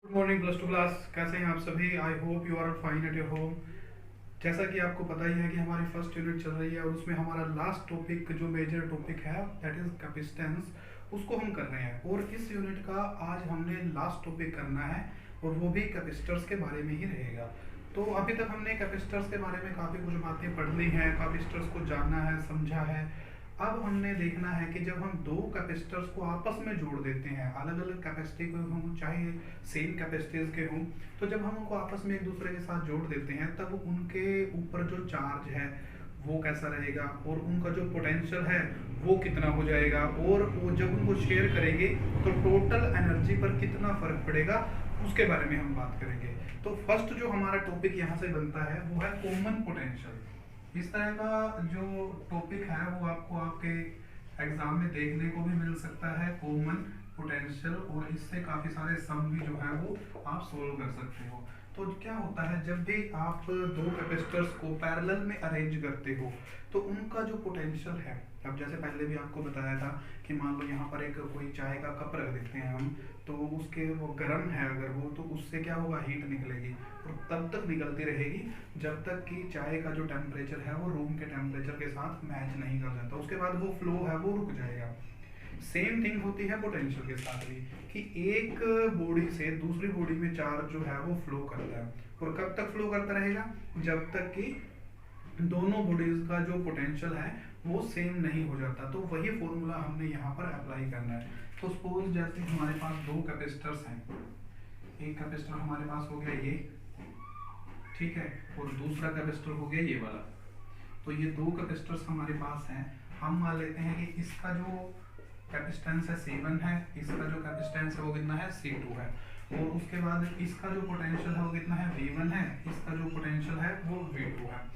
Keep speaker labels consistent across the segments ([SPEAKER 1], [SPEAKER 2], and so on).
[SPEAKER 1] Good morning plus two class, कैसे हैं आप सभी। I hope you are fine at your home. जैसा कि आपको पता ही है कि हमारी फर्स्ट यूनिट चल रही है और उसमें हमारा लास्ट टॉपिक जो मेजर टॉपिक है दैट इज कैपेसिटेंस, उसको हम कर रहे हैं। और इस यूनिट का आज हमने लास्ट टॉपिक करना है और वो भी कैपेसिटर्स के बारे में ही रहेगा। तो अभी तक हमने कैपेसिटर्स के बारे में काफ़ी कुछ बातें पढ़ ली हैं, कैपेसिटर्स को जाना है, समझा है। अब हमने देखना है कि जब हम दो कैपेसिटर्स को आपस में जोड़ देते हैं, अलग अलग कैपेसिटी के हों चाहे सेम कैपेसिटीज के हों, तो जब हम उनको आपस में एक दूसरे के साथ जोड़ देते हैं तब उनके ऊपर जो चार्ज है वो कैसा रहेगा और उनका जो पोटेंशियल है वो कितना हो जाएगा, और वो जब उनको शेयर करेंगे तो टोटल एनर्जी पर कितना फर्क पड़ेगा उसके बारे में हम बात करेंगे। तो फर्स्ट जो हमारा टॉपिक यहाँ से बनता है वो है कॉमन पोटेंशियल। इस तरह का जो टॉपिक है वो आपको आपके एग्जाम में देखने को भी मिल सकता है, कॉमन पोटेंशियल, और इससे काफ़ी सारे सम भी जो है वो आप सोल्व कर सकते हो। तो क्या होता है जब भी आप दो कैपेसिटर्स को पैरेलल में अरेंज करते हो तो उनका जो पोटेंशियल है, अब जैसे पहले भी आपको बताया था कि मान लो यहाँ पर एक कोई चाय का कप रख देते हैं हम, तो उसके वो गर्म है अगर वो, तो उससे क्या होगा, हीट निकलेगी और तब तक निकलती रहेगी जब तक कि चाय का जो टेम्परेचर है वो रूम के टेम्परेचर के साथ मैच नहीं कर जाता, उसके बाद वो फ्लो है वो रुक जाएगा। सेम थिंग होती है पोटेंशियल के साथ भी कि एक बॉडी से दूसरी बॉडी में चार्ज जो है वो फ्लो करता है, और कब तक फ्लो करता रहेगा, जब तक कि दोनों बॉडीज का जो पोटेंशियल है वो सेम नहीं हो जाता। तो वही फॉर्मूला हमने यहाँ पर अप्लाई करना है। तो सपोज जैसे हमारे पास दो कैपेसिटर्स हैं, एक कैपेसिटर हमारे पास हो गया ये, ठीक है, और दूसरा कैपेसिटर हो गया ये वाला। तो ये दो कैपेसिटर्स हमारे पास हैं। हम मान लेते हैं कि इसका जो कैपेसिटेंस है C1 है, इसका जो कैपेसिटेंस है वो कितना है, C2 है, और उसके बाद इसका जो पोटेंशियल है वो कितना है, V1 है, इसका जो पोटेंशियल है वो V2 है।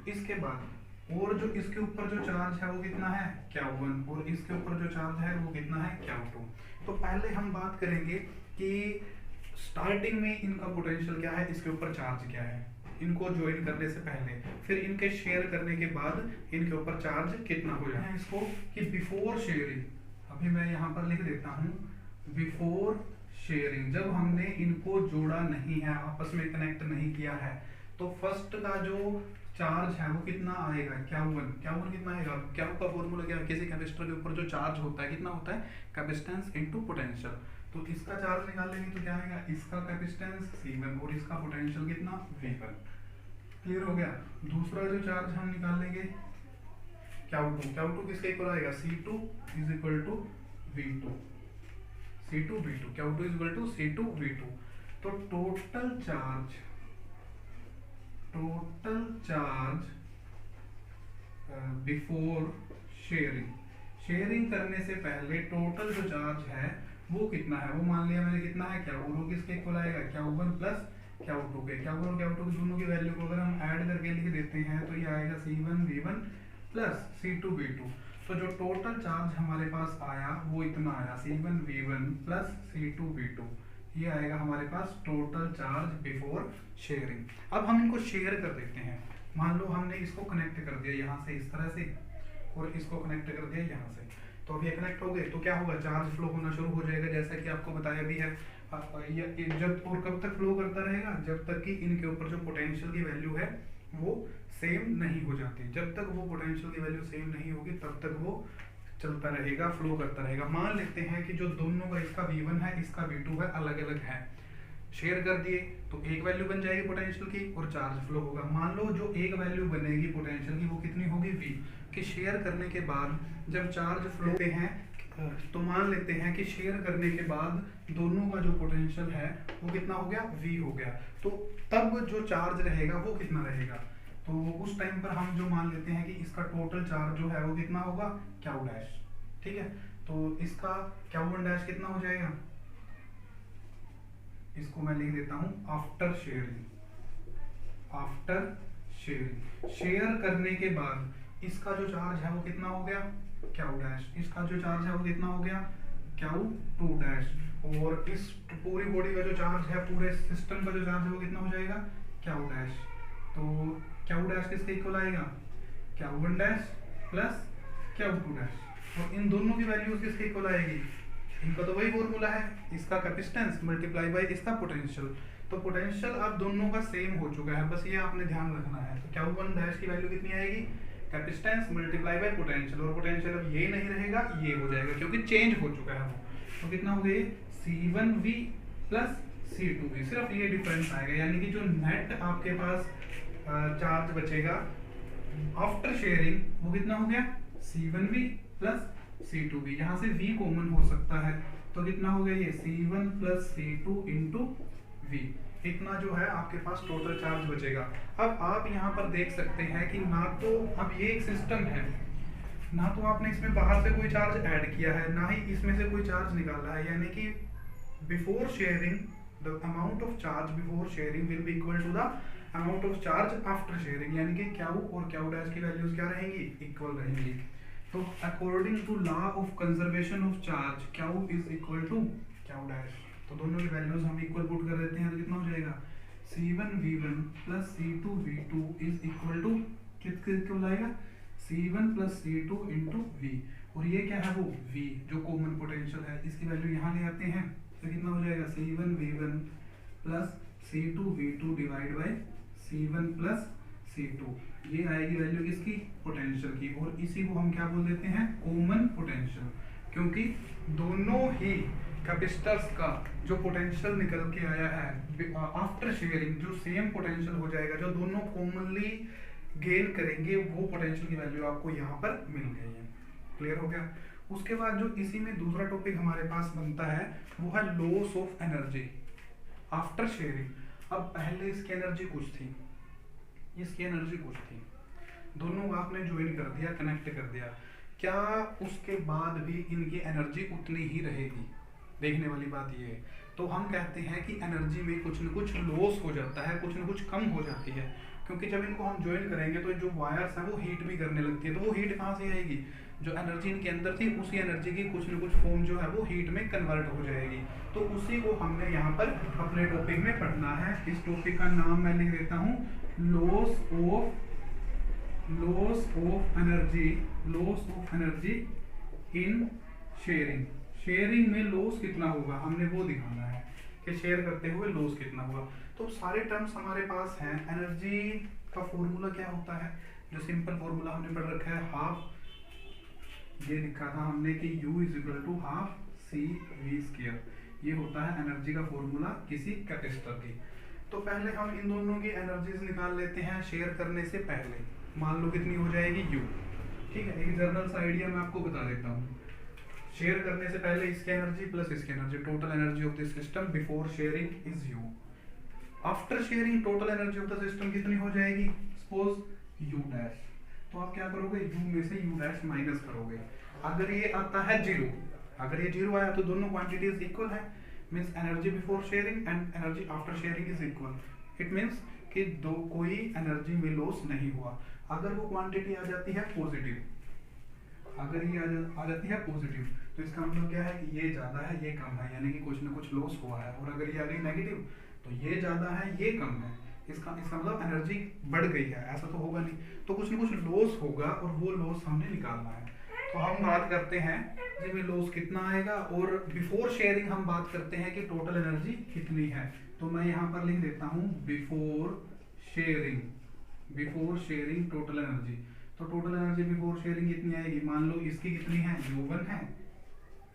[SPEAKER 1] इसके बाद और जो इसके ऊपर जो चार्ज है वो कितना है, Q1, और इसके ऊपर जो चार्ज है वो कितना है, Q2। तो पहले हम बात करेंगे कि स्टार्टिंग में इनका पोटेंशियल क्या है, इसके ऊपर चार्ज क्या है, इनको ज्वाइन करने से पहले, फिर इनके शेयर करने के बाद इनके ऊपर चार्ज कितना हो जाए इसको, कि बिफोर शेयरिंग, अभी मैं यहाँ पर लिख देता हूँ, बिफोर शेयरिंग, जब हमने इनको जोड़ा नहीं है, आपस में कनेक्ट नहीं किया है, तो फर्स्ट का जो चार्ज है वो कितना आएगा, Q1 कितना आएगा, Q का फॉर्मूला क्या है, किसी कैपेसिटर के ऊपर जो चार्ज होता है कितना होता है, कैपेसिटेंस इनटू पोटेंशियल। तो इसका चार्ज निकालेंगे तो क्या आएगा, इसका कैपेसिटेंस C1 और इसका पोटेंशियल कितना, V1। क्लियर हो गया। दूसरा जो चार्ज हम निकालेंगे Q2 किसके इक्वल आएगा, C2 is equal to V2, C2 V2, Q2 is equal to C2 V2। तो total charge before sharing, sharing करने से पहले टोटल जो चार्ज है वो कितना है, वो मान लिया मैंने कितना है, क्या वो किसके इक्वल आएगा, Q1 प्लस Q2 के। Q1 और Q2 के दोनों की वैल्यू को अगर हम ऐड करके लिख देते हैं तो ये आएगा C1 V1 plus C2 V2। तो जो टोटल चार्ज हमारे पास आया वो इतना आया, C1 V1 plus C2 V2, ये आएगा हमारे पास टोटल चार्ज बिफोर शेयरिंग। अब हम इनको शेयर कर देते हैं। मान लो हमने इसको कनेक्ट कर दिया यहाँ से इस तरह से, और इसको कनेक्ट कर दिया यहाँ से, तो अब ये कनेक्ट हो गए तो क्या होगा, चार्ज फ्लो होना शुरू हो जाएगा, जैसा कि आपको बताया भी है। जब और कब तक फ्लो करता रहेगा, जब तक कि इनके ऊपर जो पोटेंशियल की वैल्यू है वो सेम नहीं हो जाती। जब तक वो पोटेंशियल की वैल्यू सेम नहीं होगी तब तक वो चलता रहेगा, फ्लो करता रहेगा। मान लेते हैं कि जो दोनों का, इसका V1 है इसका V2 है, अलग अलग है, शेयर कर दिए तो एक वैल्यू बन जाएगी पोटेंशियल की और चार्ज फ्लो होगा। मान लो जो एक वैल्यू बनेगी पोटेंशियल की वो कितनी होगी, V, कि शेयर करने के बाद जब चार्ज फ्लो होते हैं तो मान लेते हैं कि शेयर करने के बाद दोनों का जो पोटेंशियल है वो कितना हो गया, V हो गया। तो तब जो चार्ज रहेगा वो कितना रहेगा, तो उस टाइम पर हम जो मान लेते हैं कि इसका टोटल चार्ज जो है वो कितना होगा, Q डैश, ठीक है। तो इसका Q1 डैश कितना हो जाएगा, इसको मैं लिख देता हूं आफ्टर शेयरिंग, शेयर करने के बाद इसका जो चार्ज है वो कितना हो गया, Q डैश, इसका जो चार्ज है वो कितना हो गया, Q2 डैश, और इस पूरी बॉडी का जो चार्ज है, पूरे सिस्टम का जो चार्ज है वो कितना हो जाएगा, Q डैश। तो Q डैश किसके इक्वल आएगा, Q1 dash plus Q2 dash, और इन दोनों की वैल्यूज किसके इक्वल आएगी, इनका तो वही फॉर्मूला है, इसका कैपेसिटेंस मल्टीप्लाई बाय इसका पोटेंशियल। तो पोटेंशियल अब दोनों का सेम हो चुका है, बस ये आपने ध्यान रखना है। तो Q1 डैश की वैल्यू कितनी आएगी, कैपेसिटेंस मल्टीप्लाई बाय पोटेंशियल, और पोटेंशियल अब ये नहीं रहेगा, ये हो जाएगा क्योंकि चेंज हो चुका है वो। तो कितना हो गया, C1V प्लस C2V, सिर्फ ये डिफरेंस आएगा, यानी कि जो नेट आपके पास चार्ज बचेगा आफ्टर शेयरिंग वो कितना हो गया, C1V प्लस C2V। यहाँ से V कॉमन हो सकता है, तो कितना हो गया ये C1 plus C2 into V, इतना जो है आपके पास टोटल चार्ज बचेगा। अब आप यहाँ पर देख सकते हैं कि ना तो अब ये एक सिस्टम है, ना तो आपने इसमें बाहर से कोई चार्ज ऐड किया है, ना ही इसमें से कोई चार्ज निकाला है, यानी कि before sharing the amount of charge before sharing will be equal to the amount of charge after sharing, यानी कि Q और Q डैश की वैल्यूज क्या रहेंगी, इक्वल रहेंगी। तो according to law of conservation of charge Q is equal to Q dash, तो दोनों की वैल्यूज हम इक्वल पुट कर देते हैं, तो कितना हो जाएगा C1V1 plus C2V2 is equal to कितना आएगा, C1 plus C2 into V, और ये क्या है वो V जो कॉमन पोटेंशियल है, इसकी वैल्यू यहाँ ले आते हैं, तो कितना हो जाएगा C1V1 plus C2V2 divide by C1 plus C2, ये आएगी वैल्यू किसकी, पोटेंशियल की, और इसी को हम क्या बोल देते हैं, कॉमन पोटेंशियल, क्योंकि दोनों ही कैपेसिटर्स का जो पोटेंशियल निकल के आया है आफ्टर शेयरिंग, जो सेम पोटेंशियल हो जाएगा, जो दोनों कॉमनली गेन करेंगे, वो पोटेंशियल की वैल्यू आपको यहाँ पर मिल गई है। क्लियर हो गया। उसके बाद जो इसी में दूसरा टॉपिक हमारे पास बनता है वो है loss of energy after sharing. अब पहले इसकी एनर्जी कुछ थी, इसकी एनर्जी कुछ थी, दोनों को आपने ज्वाइन कर दिया, कनेक्ट कर दिया, क्या उसके बाद भी इनकी एनर्जी उतनी ही रहेगी, देखने वाली बात ये है। तो हम कहते हैं कि एनर्जी में कुछ न कुछ लॉस हो जाता है, कुछ न कुछ कम हो जाती है, क्योंकि जब इनको हम ज्वाइन करेंगे तो जो वायर्स हैं वो हीट भी करने लगती है, तो वो हीट कहाँ से आएगी, जो एनर्जी इनके अंदर थी उसी एनर्जी की कुछ न कुछ फॉर्म जो है वो हीट में कन्वर्ट हो जाएगी। तो उसी को हमने यहाँ पर अपने टॉपिक में पढ़ना है। इस टॉपिक का नाम मैं लिख देता हूँ loss of energy in sharing. Sharing में लॉस कितना होगा हमने वो दिखाना है कि शेयर करते हुए लॉस कितना हुआ। तो सारे टर्म्स हमारे पास हैं। एनर्जी का फॉर्मूला क्या होता है, जो सिंपल फॉर्मूला हमने पढ़ रखा है, हाफ, ये लिखा था हमने कि U is equal to half CV², ये होता है एनर्जी का फॉर्मूला किसी कैपेसिटर की। तो पहले हम इन दोनों की एनर्जीज निकाल लेते हैं शेयर करने से पहले। मान लो कितनी हो जाएगी U, ठीक है। एक जनरल सा आइडिया मैं आपको बता देता हूँ। शेयर करने से पहले इसकी एनर्जी प्लस इसकी energy, total energy of the system before sharing is U। After sharing total energy of the system कितनी हो जाएगी, सपोज U डैश। तो आप क्या करोगे, U में से U डैश माइनस करोगे। अगर ये आता है 0, अगर ये 0 आया तो दोनों क्वांटिटीज इक्वल है, means energy before sharing and energy after sharing is equal. It means कि दो कोई एनर्जी में लॉस नहीं हुआ। अगर वो क्वांटिटी आ जाती है पॉजिटिव, अगर ये आ जाती है पॉजिटिव, तो इसका मतलब क्या है कि ये ज्यादा है ये कम है, यानी कि कुछ ना कुछ लॉस हुआ है। और अगर ये आ गई नेगेटिव, तो ये ज्यादा है ये कम है, इसका मतलब एनर्जी बढ़ गई है, ऐसा तो होगा नहीं। तो कुछ ना कुछ लॉस होगा और वो लॉस हमने निकालना है। तो हम बात करते हैं जिसमें लॉस कितना आएगा, और बिफोर शेयरिंग हम बात करते हैं कि टोटल एनर्जी कितनी है। तो मैं यहाँ पर लिख देता हूँ बिफोर शेयरिंग टोटल एनर्जी। तो टोटल एनर्जी बिफोर शेयरिंग कितनी आएगी, मान लो इसकी कितनी है U1 है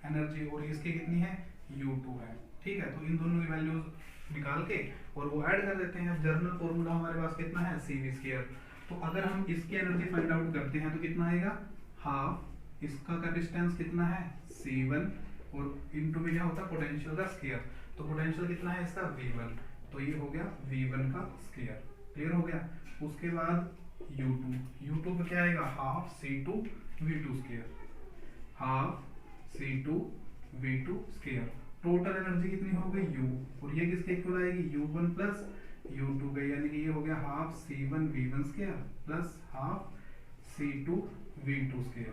[SPEAKER 1] एनर्जी, और इसकी कितनी है U2 है, ठीक है। तो इन दोनों की वैल्यूज निकाल के और वो ऐड कर देते हैं। जर्नल फॉर्मूला हमारे पास कितना है CV²। तो अगर हम इसकी एनर्जी फाइंड आउट करते हैं तो कितना आएगा, हाफ, इसका कैपेसिटेंस कितना है C1, और इनटू में क्या होता है पोटेंशियल का स्क्वायर। तो पोटेंशियल कितना है इसका V1, तो ये हो गया V1 का स्क्वायर। क्लियर हो गया। उसके बाद U2 का क्या आएगा, half C2V2², half C2V2²। Total energy कितनी हो गई U, और ये किसके इक्वल आएगी U1 प्लस U2 का, यानी कि ये हो गया half C1V1² plus half C2V2²,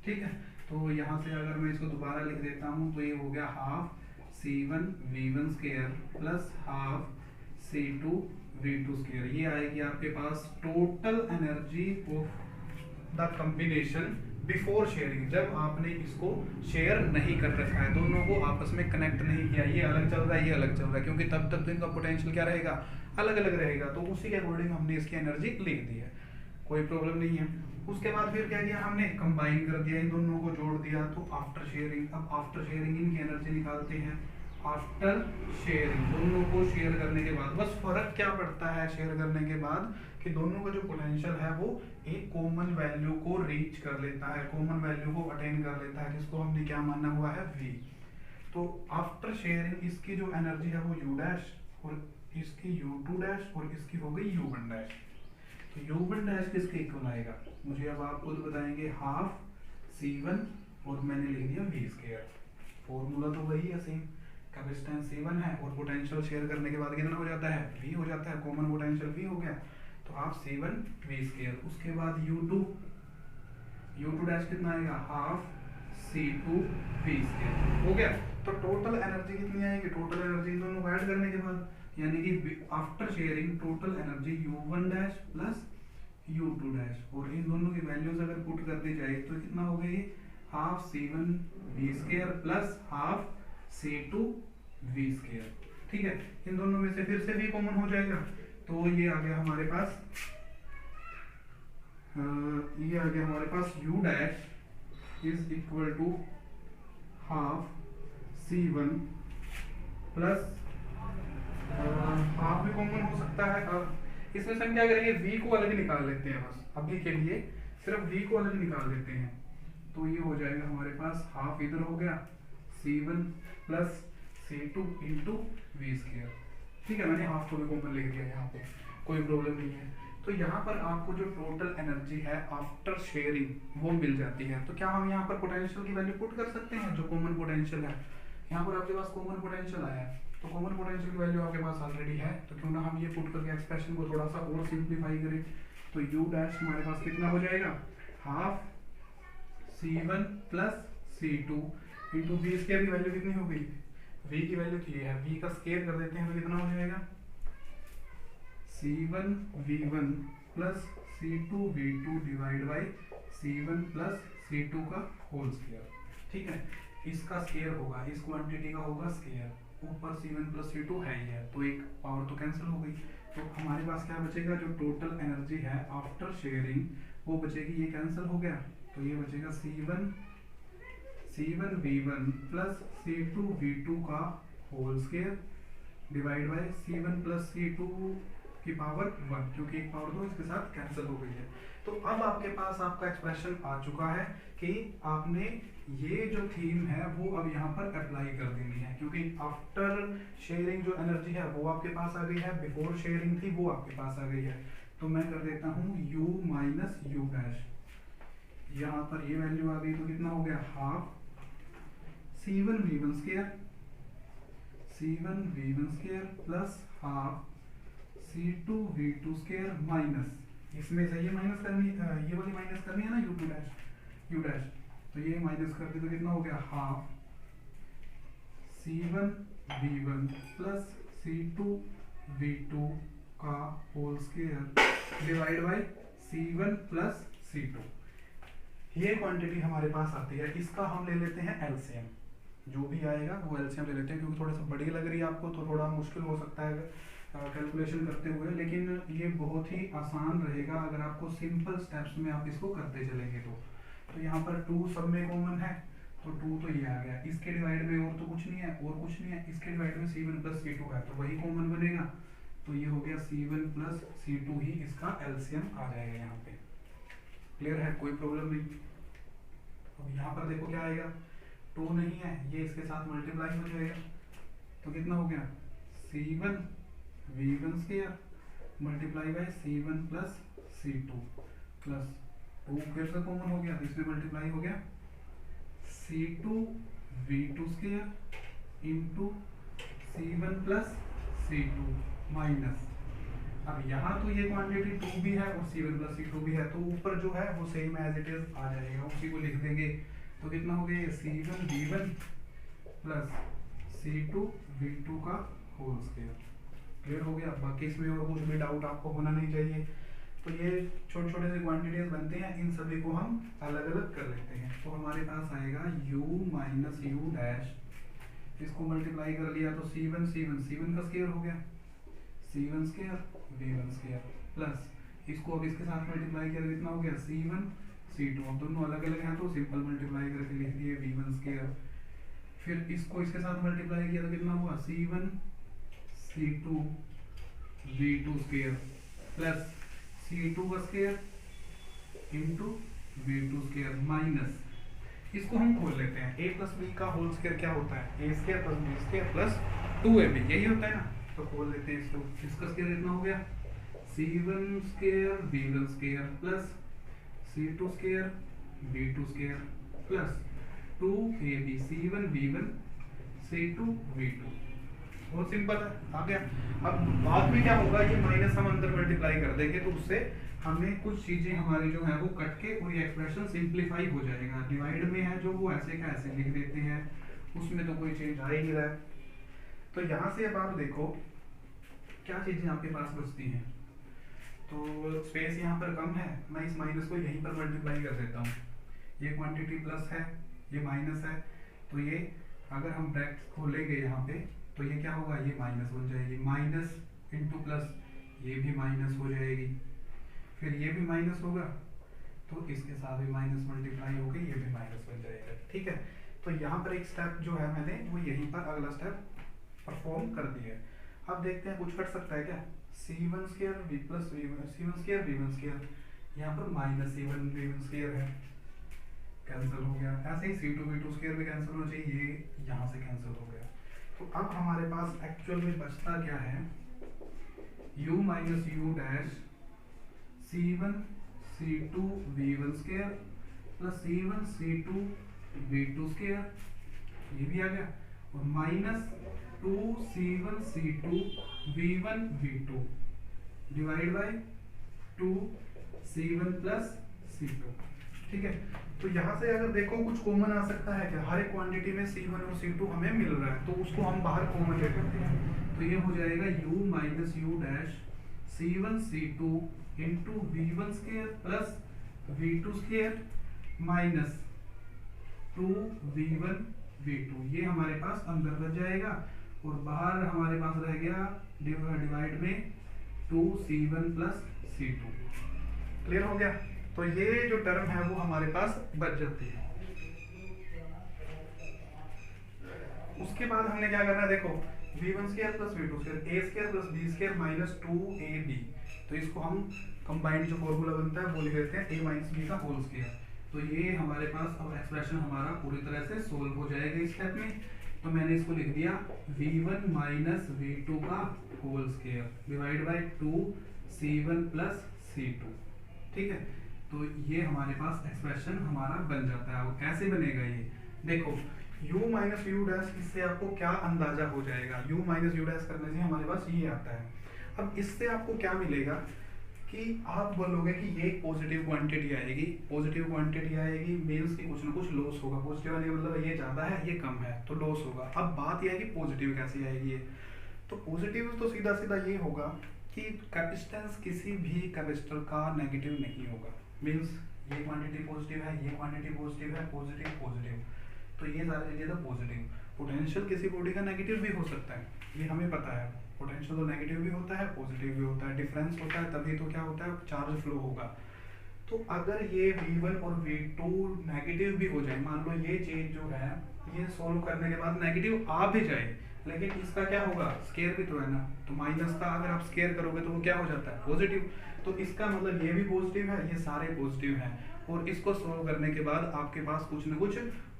[SPEAKER 1] ठीक है। तो यहाँ से अगर मैं इसको दोबारा लिख देता हूँ तो ये हो गया half C1V1² plus half C2V2²। ये आएगी आपके पास total energy of the combination before sharing, जब आपने इसको शेयर नहीं कर रखा है, दोनों को आपस में कनेक्ट नहीं किया, ये अलग चल रहा है, ये अलग चल रहा है, क्योंकि तब तक तो इनका पोटेंशियल क्या रहेगा, अलग अलग रहेगा। तो उसी के अकॉर्डिंग हमने इसकी एनर्जी लिख दी है, कोई प्रॉब्लम नहीं है। उसके बाद फिर क्या किया हमने, कंबाइन कर दिया, इन दोनों को जोड़ दिया। तो आफ्टर शेयरिंग, अब आफ्टर शेयरिंग इनकी एनर्जी निकालते हैं। आफ्टर शेयरिंग, दोनों को शेयर करने के बाद बस फर्क क्या पड़ता है शेयर करने के बाद, कि दोनों का जो पोटेंशियल है वो एक कॉमन वैल्यू को रीच कर लेता है, कॉमन वैल्यू को अटेन कर लेता है, जिसको हमने क्या माना हुआ है, v। तो आफ्टर शेयरिंग इसकी जो एनर्जी है वो u डैश, और इसकी u2 डैश, और इसकी हो गई u1 डैश। तो u1 डैश किसके इक्वल आएगा, मुझे अब आप खुद बताएंगे, हाफ c1, और मैंने लिख दिया v स्क्वायर। फॉर्मूला तो वही है सेम, कैपेसिटेंस c1 है और पोटेंशियल शेयर करने के बाद कितना हो जाता है, v हो जाता है, कॉमन पोटेंशियल v हो गया, तो हाफ c1 v स्क्वायर। उसके बाद u2 डैश कितना आएगा, हाफ c2 v स्क्वायर हो गया। तो टोटल एनर्जी कितनी आएगी, टोटल एनर्जी इन दोनों को ऐड करने के बाद, यानी कि after sharing total energy u1 dash plus u2 dash, और इन दोनों की वैल्यूज अगर पुट कर दी जाए तो कितना हो गई, half c1 v square plus half c2 v square. ठीक है, इन दोनों में से फिर से v कॉमन हो जाएगा, तो ये आ गया हमारे पास, u dash is equal to half c1 plus half भी कॉमन हो सकता है। अब इसमें से हम क्या करेंगे, v को अलग निकाल लेते हैं, बस अभी के लिए सिर्फ v को अलग निकाल लेते हैं। तो ये हो जाएगा हमारे पास, हाफ इधर हो गया c1 plus c2 into we square. ठीक है, मैंने हाफ को भी कॉमन लिख दिया यहाँ पे, कोई प्रॉब्लम नहीं है। तो यहाँ पर आपको जो टोटल एनर्जी है आफ्टर शेयरिंग वो मिल जाती है। तो क्या हम यहाँ पर पोटेंशियल की वैल्यू पुट कर सकते हैं, जो कॉमन पोटेंशियल है, यहाँ पर आपके पास कॉमन पोटेंशियल आया है, तो कॉमन पोटेंशियल की वैल्यू आपके पास ऑलरेडी है, तो क्यों ना हम ये पुट करके एक्सप्रेशन को थोड़ा सा और सिंप्लीफाई करें। तो u डैश हमारे पास कितना हो जाएगा, half c1 plus c2 into v square की वैल्यू कितनी हो गई, v की वैल्यू तो ये है, v का स्क्वायर कर देते हैं तो कितना हो जाएगा, c1 v1 plus c2 v2 divide by c1 plus c2 का होल स्क्वायर। ठीक है, इसका स्क्वायर होगा, इस क्वांटिटी का होगा स्क्वायर, ऊपर c1 प्लस c2 है ही है, तो एक पावर तो कैंसिल हो गई। तो हमारे पास क्या बचेगा, जो टोटल एनर्जी है आफ्टर शेयरिंग वो बचेगी, ये कैंसिल हो गया, तो ये बचेगा c1 v1 plus c2 v2 का whole square divide by c1 plus c2 की पावर 1, क्योंकि एक पावर 2 इसके साथ कैंसिल हो गई है। तो अब आपके पास आपका एक्सप्रेशन आ चुका है कि आपने ये जो थीम है वो अब यहाँ पर अप्लाई कर देनी है, क्योंकि आफ्टर शेयरिंग जो एनर्जी है वो आपके पास आ गई है, बिफोर शेयरिंग थी वो आपके पास आ गई है। तो मैं कर देता हूँ u माइनस u डैश, यहाँ पर ये वैल्यू आ गई, तो कितना हो गया, half c1 v1 square plus half c2 v2 square minus, इसमें से ये माइनस करनी, ये वाली माइनस करनी है ना u डैश, तो ये माइनस कर दी तो कितना हो गया, half c1 v1 plus c2 v2 का whole square divide by c1 plus c2। ये क्वांटिटी हमारे पास आती है, इसका हम ले लेते हैं एलसीएम, जो भी आएगा वो एलसीएम ले लेते हैं, क्योंकि थोड़ा सा बड़ी लग रही है आपको तो थोड़ा मुश्किल हो सकता है कैलकुलेशन करते हुए, लेकिन ये बहुत ही आसान रहेगा अगर आपको सिंपल स्टेप्स में आप इसको करते चलेंगे। तो यहाँ पर 2 सब में कॉमन है, तो 2 तो ये आ गया, इसके डिवाइड में और तो कुछ नहीं है, और कुछ नहीं है, इसके डिवाइड में c1 प्लस c2 है, तो वही कॉमन बनेगा, तो ये हो गया c1 प्लस c2 ही इसका एलसीएम आ जाएगा यहाँ पे। क्लियर है, कोई प्रॉब्लम नहीं। अब यहाँ पर देखो क्या आएगा, 2 नहीं है, ये इसके साथ मल्टीप्लाई हो जाएगा, तो कितना हो गया, c1 v1 square multiply by c1 plus c2 plus 2 फिर से कॉमन हो गया, इसमें मल्टीप्लाई हो गया c2 v2 square into c1 plus c2 minus, अब यहाँ तो ये क्वांटिटी 2 भी है और c1 प्लस c2 भी है, तो ऊपर जो है वो सेम एज इट इज आ जाएगा, उसी को लिख देंगे, तो कितना हो गया, c1 v1 plus c2 v2 का होल स्क्वायर। क्लियर हो गया, बाकी इसमें और कुछ भी डाउट आपको होना नहीं चाहिए। तो ये छोटे छोटे से क्वांटिटीज बनते हैं, इन सभी को हम अलग अलग कर लेते हैं। तो हमारे पास आएगा u माइनस यू डैश, इसको मल्टीप्लाई कर लिया तो c1 का स्क्वायर हो गया, c1 square v1 square plus इसको अब इसके साथ मल्टीप्लाई किया तो कितना हो गया c1 c2। अब दोनों अलग अलग हैं तो सिंपल मल्टीप्लाई करके लिख दिए v1 स्क्वायर, फिर इसको इसके साथ मल्टीप्लाई किया तो कितना हुआ c1 c2 v2 square plus c2 का square into v2 square minus इसको हम खोल लेते हैं, a प्लस बी का होल स्क्वायर क्या होता है, a square plus B square plus 2ab, यही होता है ना। तो खोल लेते हैं इसको, इसका स्क्वायर इतना हो गया c1 square v1 square plus c2 square v2 square plus 2ab c1 v1 c2 v2। बहुत सिंपल है, आ गया। अब बाद में क्या होगा, ये माइनस हम अंदर मल्टीप्लाई कर देंगे तो उससे हमें कुछ चीजें हमारी जो है वो कट के और ये एक्सप्रेशन सिंप्लीफाई हो जाएगा। डिवाइड में है जो वो ऐसे का ऐसे लिख देते हैं, उसमें तो कोई चेंज आ ही नहीं रहा है। तो यहाँ से अब आप देखो क्या चीजें आपके पास बचती हैं। तो स्पेस यहाँ पर कम है, मैं इस माइनस को यहीं पर मल्टीप्लाई कर देता हूँ। ये क्वांटिटी प्लस है, ये माइनस है, तो ये अगर हम ब्रैकेट खोलेंगे यहाँ पे तो ये क्या होगा, ये माइनस बन जाएगी, माइनस इंटू प्लस ये भी माइनस हो जाएगी, फिर ये भी माइनस होगा तो इसके साथ भी माइनस मल्टीप्लाई होगी, ये भी माइनस बन जाएगा। ठीक है, तो यहाँ पर एक स्टेप जो है मैंने वो यहीं पर अगला स्टेप परफॉर्म कर दिया है। अब देखते हैं कुछ कट सकता है क्या, c1 square v plus c1 square v1 square, यहाँ पर माइनस c1 v1 स्क्वायर है, कैंसिल हो गया। ऐसे ही c2 v2 स्क्वायर भी कैंसिल होना चाहिए, ये यहाँ से कैंसिल हो गया। तो अब हमारे पास एक्चुअल में बचता क्या है, u minus you dash c1 c2 v1 square plus c1 c2 v2 square, ये भी आ गया, और minus 2 c1 c2 v1 v2 divide by 2 c1 plus c2। ठीक है, तो यहाँ से अगर देखो कुछ कॉमन आ सकता है क्या, हर एक क्वांटिटी में c1 और c2 हमें मिल रहा है तो उसको हम बाहर कॉमन ले लेते हैं। तो ये हो जाएगा u minus you dash c1 c2 into v1 square plus v2 square minus 2 v1 v2, ये हमारे पास अंदर बच जाएगा और बाहर हमारे पास रह गया डिवाइड में 2 c1 प्लस c2। क्लियर हो गया, तो ये जो टर्म है वो हमारे पास बच जाती है। उसके बाद हमने क्या करना है, देखो v1 square plus v2 square a square plus b square minus 2ab, तो इसको हम कंबाइंड जो फॉर्मूला बनता है वो लिख देते हैं a माइनस b का होल स्क्वायर। तो ये हमारे पास अब एक्सप्रेशन हमारा पूरी तरह से सोल्व हो जाएगा इस स्टेप में। तो मैंने इसको लिख दिया v1 माइनस v2 का whole square divide by 2 c1 plus c2। ठीक है, तो ये हमारे पास एक्सप्रेशन हमारा बन जाता है। कैसे बनेगा ये, देखो u माइनस यू डैश, इससे आपको क्या अंदाजा हो जाएगा, u माइनस यू डैश करने से हमारे पास ये आता है। अब इससे आपको क्या मिलेगा कि आप बोलोगे कि ये पॉजिटिव क्वांटिटी आएगी, पॉजिटिव क्वांटिटी आएगी मीन्स कि कुछ ना कुछ लॉस होगा। पॉजिटिव आने का मतलब ये ज़्यादा है ये कम है तो लॉस होगा। अब बात यह है कि पॉजिटिव कैसे आएगी ये, तो पॉजिटिव तो सीधा सीधा ये होगा कि कैपेसिटेंस किसी भी कैपेसिटर का नेगेटिव नहीं होगा। मीन्स ये क्वांटिटी पॉजिटिव है, ये क्वांटिटी पॉजिटिव है, पॉजिटिव पॉजिटिव, तो ये सारी चीज़ें तो पॉजिटिव। पोटेंशियल किसी बॉडी का नेगेटिव भी हो सकता है, ये हमें पता है। पोटेंशियल तो नेगेटिव भी होता है पॉजिटिव भी होता है, डिफरेंस होता है तभी तो क्या होता है, चार्ज फ्लो होगा। तो अगर ये v1 और v2 नेगेटिव भी हो जाए, मान लो ये चीज जो है ये सॉल्व करने के बाद नेगेटिव आ भी जाए, लेकिन इसका क्या होगा, स्केयर भी तो है ना, तो माइनस का अगर आप स्केयर करोगे तो वो क्या हो जाता है, पॉजिटिव। तो इसका मतलब ये भी पॉजिटिव है, ये सारे पॉजिटिव हैं, और इसको सॉल्व करने के बाद आपके पास कुछ ना कुछ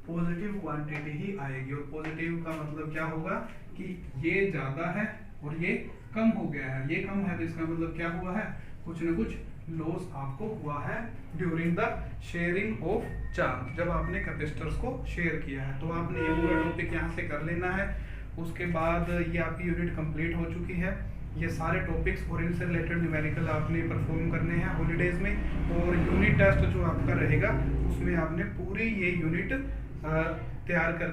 [SPEAKER 1] पॉजिटिव क्वांटिटी ही आएगी। और पॉजिटिव का मतलब क्या होगा कि ये ज्यादा है और ये कम हो गया है, ये कम है तो इसका मतलब क्या हुआ है, कुछ ना कुछ लॉस आपको हुआ है during the sharing of charge, जब आपने कैपेसिटर्स को शेयर किया है। तो आपने ये पूरा टॉपिक यहाँ से कर लेना है। उसके बाद ये आपकी यूनिट कंप्लीट हो चुकी है। ये सारे टॉपिक्स और इनसे रिलेटेड न्यूमेरिकल आपने परफॉर्म करने हैं हॉलीडेज में, और यूनिट टेस्ट जो आपका रहेगा उसमें आपने पूरी ये यूनिट तैयार कर